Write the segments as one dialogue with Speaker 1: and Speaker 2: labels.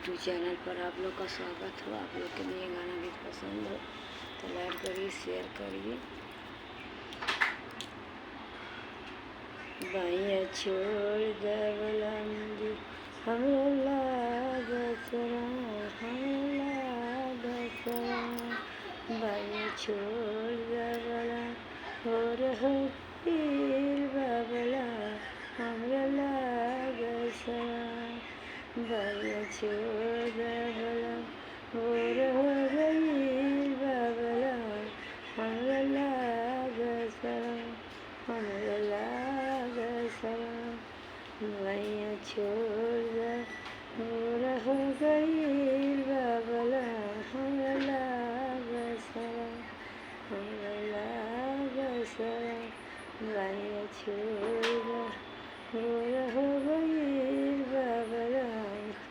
Speaker 1: YouTube channel पर आप लोग का स्वागत हो। आप लोग के लिए गाना गीत पसंद हो तो लाइक करिए, शेयर करिए। बाइया छोड़ दवलम जी हमरा लागसरा, हमरा लागसरा। बाइया छोड़ दवला हो रहो पीर बाबला हमरा लागसरा। बाइया छोड़ दवला हो रहो गईल बाबला हमरा लागसरा, हमरा लागसरा। बाइया छोड़ दवला हो गईल बाबला हमरा लागसरा, हमरा लागसरा। बाइया छोड़ दवला हो गईल बाबला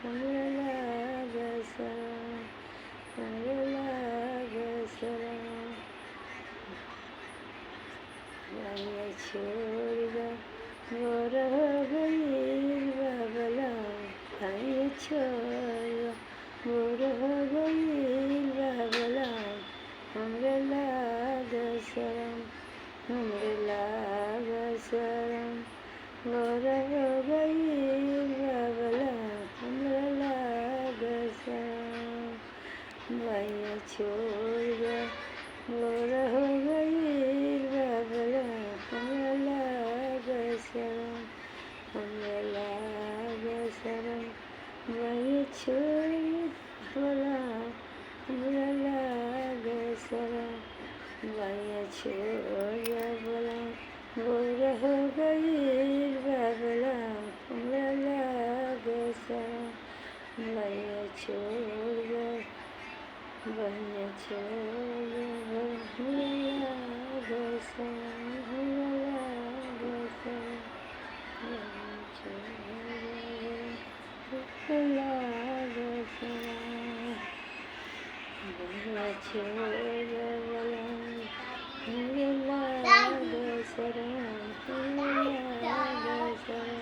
Speaker 1: हमरा लागसरा, हमरा लागसरा। बाइया छोड़ दवला हो गईल बाबला, बाइया छोड़ दवला हो गईल बाबला हमरा लागसरा, हमरा लागसरा। हमरा हो गईल बाबला हमरा लागसरा। बाइया छोड़ दवला हो गईल बाबला हमरा लागसरा, हमरा लागसरा। बाइया छोड़ दवला हमरा लागसरा। बाइया छोड़ दवला हो गईल बाबला हमरा लागसरा। बाइया छोड़ दवला, बाइया छोड़ दवला हमरा लागसरा, हमरा लागसरा। बाइया छोड़ दवला लागसरा। बाइया छोड़ दवला हमरा लागसरा, हमरा लागसरा।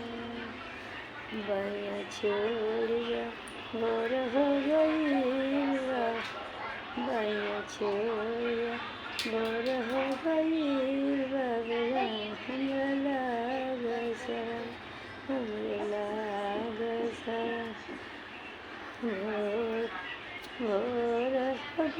Speaker 1: बाइया छोड़ दवला हो गईल बाइया छोड़ दवला हो गईल बाबला हमरा लागसरा, हमरा लागसरा। हो रहो